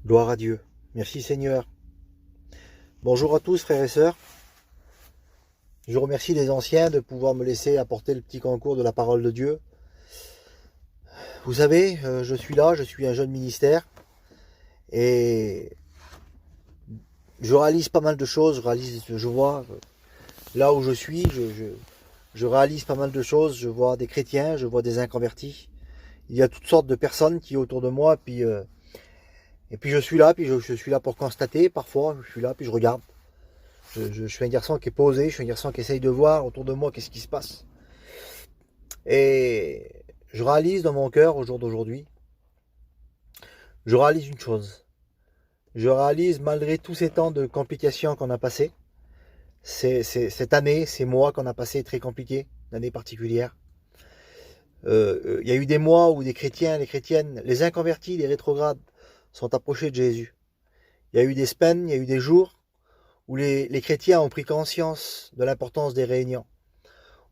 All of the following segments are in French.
Gloire à Dieu. Merci Seigneur. Bonjour à tous frères et sœurs. Je remercie les anciens de pouvoir me laisser apporter le petit concours de la parole de Dieu. Vous savez, je suis là, je suis un jeune ministère et je réalise pas mal de choses. Je vois là où je suis, je réalise pas mal de choses. Je vois des chrétiens, je vois des inconvertis. Il y a toutes sortes de personnes qui sont autour de moi, et puis je suis là, je suis là pour constater. Parfois, je suis là, puis je regarde. Je suis un garçon qui est posé, je suis un garçon qui essaye de voir autour de moi qu'est-ce qui se passe. Et je réalise dans mon cœur, au jour d'aujourd'hui, je réalise une chose. Je réalise, malgré tous ces temps de complications qu'on a passé, cette année, ces mois qu'on a passé très compliqués, une année particulière. Il y a eu des mois où des chrétiens, les chrétiennes, les inconvertis, les rétrogrades sont approchés de Jésus. Il y a eu des semaines, il y a eu des jours où les chrétiens ont pris conscience de l'importance des réunions,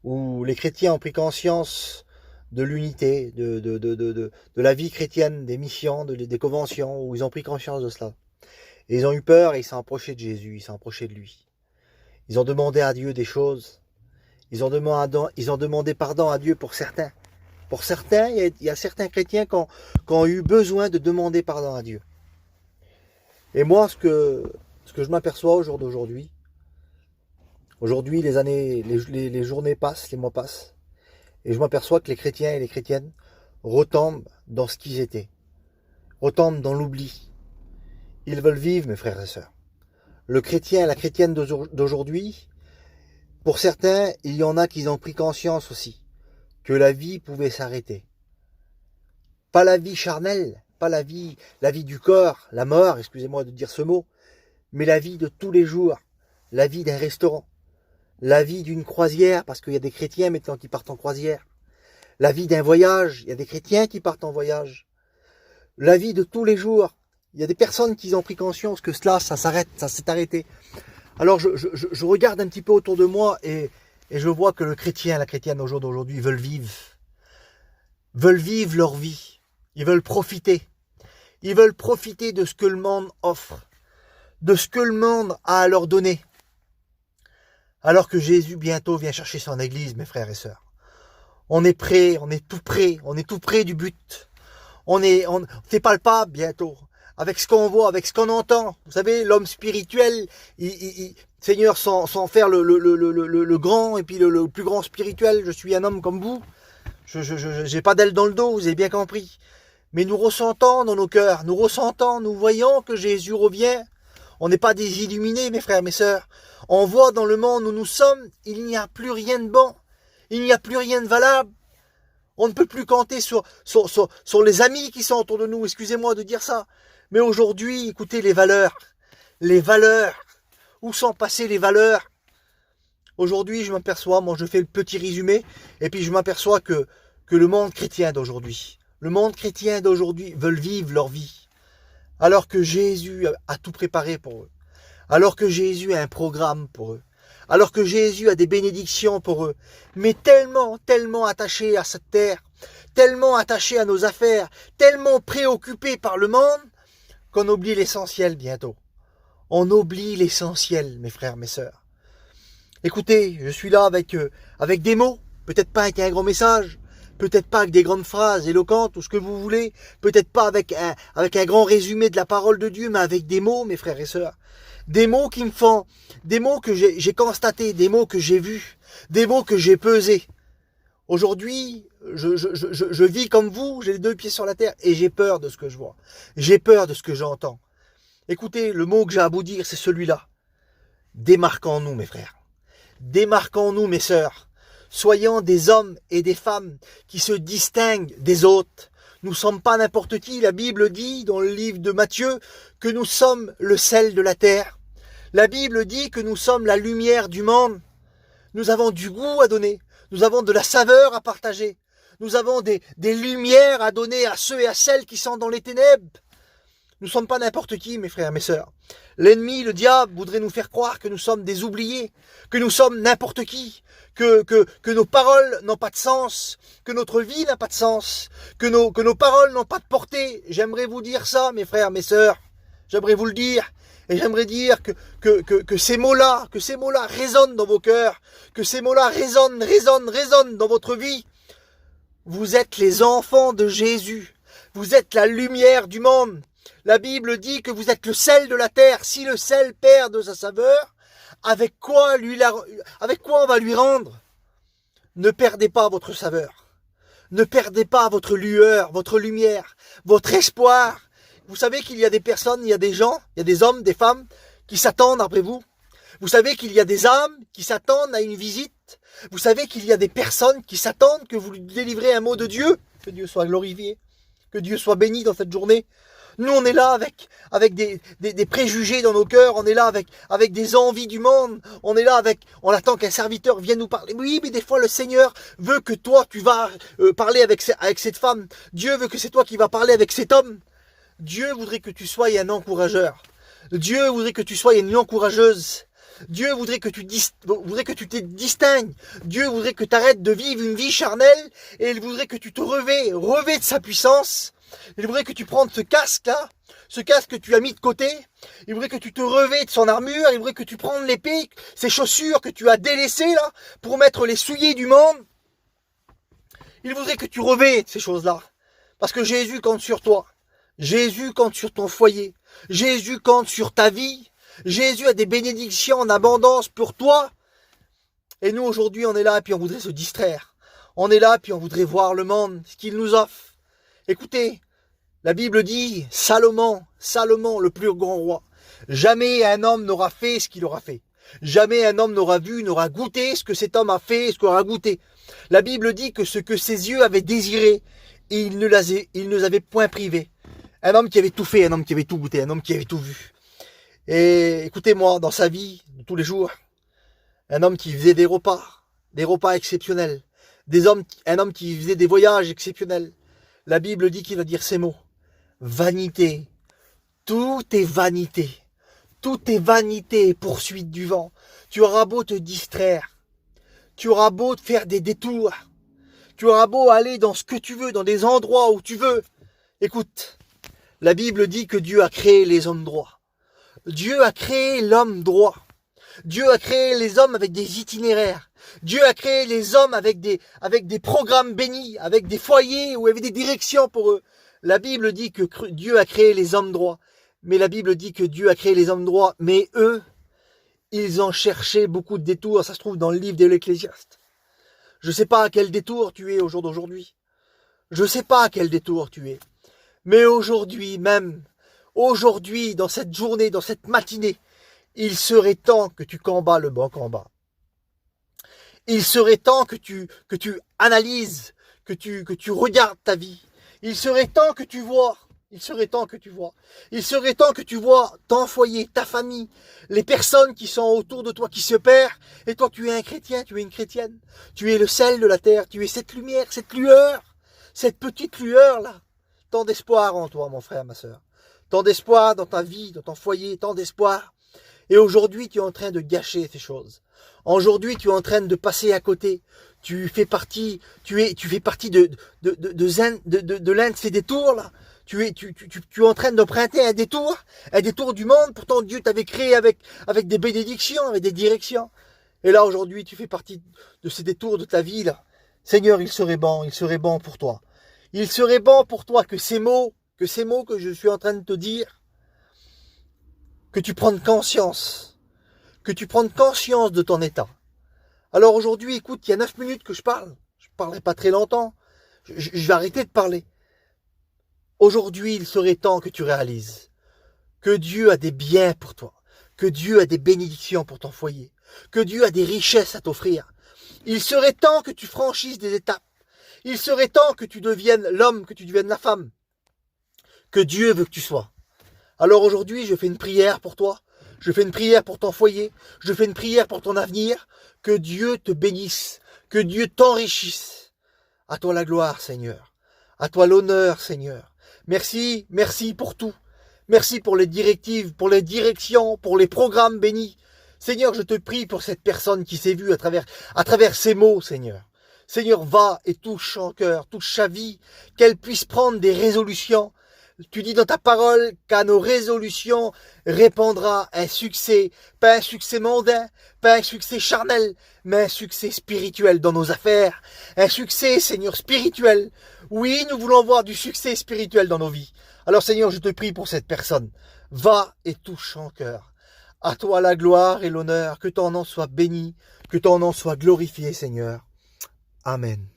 où les chrétiens ont pris conscience de l'unité, de la vie chrétienne, des missions, des conventions, où ils ont pris conscience de cela. Et ils ont eu peur et ils sont approchés de Jésus, ils sont approchés de lui. Ils ont demandé à Dieu des choses. Ils ont demandé pardon à Dieu pour certains. Pour certains, il y a certains chrétiens qui ont eu besoin de demander pardon à Dieu. Et moi, ce que je m'aperçois au jour d'aujourd'hui, aujourd'hui les journées passent, les mois passent, et je m'aperçois que les chrétiens et les chrétiennes retombent dans ce qu'ils étaient, retombent dans l'oubli. Ils veulent vivre, mes frères et sœurs. Le chrétien et la chrétienne d'aujourd'hui, pour certains, il y en a qui ont pris conscience aussi que la vie pouvait s'arrêter. Pas la vie charnelle, pas la vie du corps, la mort, excusez-moi de dire ce mot, mais la vie de tous les jours, la vie d'un restaurant, la vie d'une croisière, parce qu'il y a des chrétiens maintenant qui partent en croisière, la vie d'un voyage, il y a des chrétiens qui partent en voyage, la vie de tous les jours, il y a des personnes qui ont pris conscience que cela, ça s'arrête, ça s'est arrêté. Alors je regarde un petit peu autour de moi et je vois que le chrétien, la chrétienne au jour d'aujourd'hui veulent vivre leur vie, ils veulent profiter de ce que le monde offre, de ce que le monde a à leur donner. Alors que Jésus bientôt vient chercher son église, mes frères et sœurs. On est prêt, on est tout près du but. C'est palpable bientôt. Avec ce qu'on voit, avec ce qu'on entend. Vous savez, l'homme spirituel, Seigneur, sans faire le grand et puis le plus grand spirituel, je suis un homme comme vous. Je n'ai pas d'aile dans le dos, vous avez bien compris. Mais nous ressentons dans nos cœurs, nous voyons que Jésus revient. On n'est pas des illuminés, mes frères, mes sœurs. On voit dans le monde où nous sommes, il n'y a plus rien de bon. Il n'y a plus rien de valable. On ne peut plus compter sur les amis qui sont autour de nous. Excusez-moi de dire ça. Mais aujourd'hui, écoutez, les valeurs. Où sont passées les valeurs? Aujourd'hui, je m'aperçois, moi je fais le petit résumé, et puis je m'aperçois que le monde chrétien d'aujourd'hui, veulent vivre leur vie. Alors que Jésus a tout préparé pour eux. Alors que Jésus a un programme pour eux. Alors que Jésus a des bénédictions pour eux. Mais tellement attachés à cette terre, tellement attachés à nos affaires, tellement préoccupés par le monde, qu'on oublie l'essentiel bientôt. On oublie l'essentiel, mes frères, mes sœurs. Écoutez, je suis là avec des mots, peut-être pas avec un grand message, peut-être pas avec des grandes phrases éloquentes ou ce que vous voulez, peut-être pas avec un grand résumé de la parole de Dieu, mais avec des mots, mes frères et sœurs. Des mots qui me font, des mots que j'ai constatés, des mots que j'ai vus, des mots que j'ai pesés. Aujourd'hui, je vis comme vous, j'ai les deux pieds sur la terre et j'ai peur de ce que je vois. J'ai peur de ce que j'entends. Écoutez, le mot que j'ai à vous dire, c'est celui-là. Démarquons-nous, mes frères. Démarquons-nous, mes sœurs. Soyons des hommes et des femmes qui se distinguent des autres. Nous ne sommes pas n'importe qui. La Bible dit, dans le livre de Matthieu, que nous sommes le sel de la terre. La Bible dit que nous sommes la lumière du monde. Nous avons du goût à donner. Nous avons de la saveur à partager. Nous avons des lumières à donner à ceux et à celles qui sont dans les ténèbres. Nous ne sommes pas n'importe qui, mes frères, mes sœurs. L'ennemi, le diable, voudrait nous faire croire que nous sommes des oubliés, que nous sommes n'importe qui, que nos paroles n'ont pas de sens, que notre vie n'a pas de sens, que nos paroles n'ont pas de portée. J'aimerais vous dire ça, mes frères, mes sœurs. J'aimerais vous le dire. Et j'aimerais dire que ces mots-là, résonnent dans vos cœurs, que ces mots-là résonnent dans votre vie. Vous êtes les enfants de Jésus. Vous êtes la lumière du monde. La Bible dit que vous êtes le sel de la terre. Si le sel perd de sa saveur, avec quoi on va lui rendre? Ne perdez pas votre saveur. Ne perdez pas votre lueur, votre lumière, votre espoir. Vous savez qu'il y a des personnes, il y a des gens, il y a des hommes, des femmes qui s'attendent après vous. Vous savez qu'il y a des âmes qui s'attendent à une visite. Vous savez qu'il y a des personnes qui s'attendent que vous lui délivrez un mot de Dieu. Que Dieu soit glorifié. Que Dieu soit béni dans cette journée. Nous, on est là avec des préjugés dans nos cœurs. On est là avec des envies du monde. On est là on attend qu'un serviteur vienne nous parler. Oui, mais des fois, le Seigneur veut que toi, tu vas parler avec cette femme. Dieu veut que c'est toi qui vas parler avec cet homme. Dieu voudrait que tu sois un encourageur. Dieu voudrait que tu sois une encourageuse. Dieu voudrait que tu te distingues. Dieu voudrait que tu arrêtes de vivre une vie charnelle et il voudrait que tu te revêts de sa puissance. Il voudrait que tu prennes ce casque-là, ce casque que tu as mis de côté. Il voudrait que tu te revêts de son armure. Il voudrait que tu prennes l'épée, ces chaussures que tu as délaissées là, pour mettre les souliers du monde. Il voudrait que tu revêtes ces choses-là. Parce que Jésus compte sur toi. Jésus compte sur ton foyer. Jésus compte sur ta vie. Jésus a des bénédictions en abondance pour toi. Et nous, aujourd'hui, on est là et puis on voudrait se distraire. On est là puis on voudrait voir le monde, ce qu'il nous offre. Écoutez, la Bible dit, Salomon, le plus grand roi, jamais un homme n'aura fait ce qu'il aura fait. Jamais un homme n'aura vu, n'aura goûté ce que cet homme a fait, ce qu'il aura goûté. La Bible dit que ce que ses yeux avaient désiré, il ne les avait point privés. Un homme qui avait tout fait, un homme qui avait tout goûté, un homme qui avait tout vu. Et écoutez-moi, dans sa vie, de tous les jours, un homme qui faisait des repas exceptionnels, un homme qui faisait des voyages exceptionnels. La Bible dit qu'il va dire ces mots. Vanité. Tout est vanité. Tout est vanité, poursuite du vent. Tu auras beau te distraire. Tu auras beau te faire des détours. Tu auras beau aller dans ce que tu veux, dans des endroits où tu veux. Écoute, la Bible dit que Dieu a créé les hommes droits. Dieu a créé l'homme droit. Dieu a créé les hommes avec des itinéraires. Dieu a créé les hommes avec des programmes bénis, avec des foyers où il y avait des directions pour eux. La Bible dit que Dieu a créé les hommes droits. Mais la Bible dit que Dieu a créé les hommes droits. Mais eux, ils ont cherché beaucoup de détours. Ça se trouve dans le livre de l'Ecclésiaste. Je ne sais pas à quel détour tu es au jour d'aujourd'hui. Je ne sais pas à quel détour tu es. Mais aujourd'hui même, aujourd'hui, dans cette journée, dans cette matinée, il serait temps que tu combats le bon combat. Il serait temps que tu analyses, que tu regardes ta vie. Il serait temps que tu vois. Il serait temps que tu vois. Il serait temps que tu vois ton foyer, ta famille, les personnes qui sont autour de toi, qui se perdent. Et toi, tu es un chrétien, tu es une chrétienne. Tu es le sel de la terre. Tu es cette lumière, cette lueur, cette petite lueur-là. Tant d'espoir en toi, mon frère, ma sœur. Tant d'espoir dans ta vie, dans ton foyer, tant d'espoir. Et aujourd'hui, tu es en train de gâcher ces choses. Aujourd'hui, tu es en train de passer à côté. Tu fais partie de l'un de ces détours là. Tu es en train d'emprunter un détour du monde. Pourtant, Dieu t'avait créé avec des bénédictions, avec des directions. Et là, aujourd'hui, tu fais partie de ces détours de ta vie là. Seigneur, il serait bon pour toi. Il serait bon pour toi que ces mots que je suis en train de te dire, que tu prennes conscience de ton état. Alors aujourd'hui, écoute, il y a 9 minutes que je parle. Je ne parlerai pas très longtemps. Je vais arrêter de parler. Aujourd'hui, il serait temps que tu réalises que Dieu a des biens pour toi, que Dieu a des bénédictions pour ton foyer, que Dieu a des richesses à t'offrir. Il serait temps que tu franchisses des étapes. Il serait temps que tu deviennes l'homme, que tu deviennes la femme que Dieu veut que tu sois. Alors aujourd'hui, je fais une prière pour toi. Je fais une prière pour ton foyer. Je fais une prière pour ton avenir. Que Dieu te bénisse. Que Dieu t'enrichisse. À toi la gloire, Seigneur. À toi l'honneur, Seigneur. Merci pour tout. Merci pour les directives, pour les directions, pour les programmes bénis. Seigneur, je te prie pour cette personne qui s'est vue à travers ces mots, Seigneur. Seigneur, va et touche son cœur, touche sa vie, qu'elle puisse prendre des résolutions. Tu dis dans ta parole qu'à nos résolutions répondra un succès, pas un succès mondain, pas un succès charnel, mais un succès spirituel dans nos affaires. Un succès, Seigneur, spirituel. Oui, nous voulons voir du succès spirituel dans nos vies. Alors Seigneur, je te prie pour cette personne. Va et touche son cœur. À toi la gloire et l'honneur, que ton nom soit béni, que ton nom soit glorifié, Seigneur. Amen.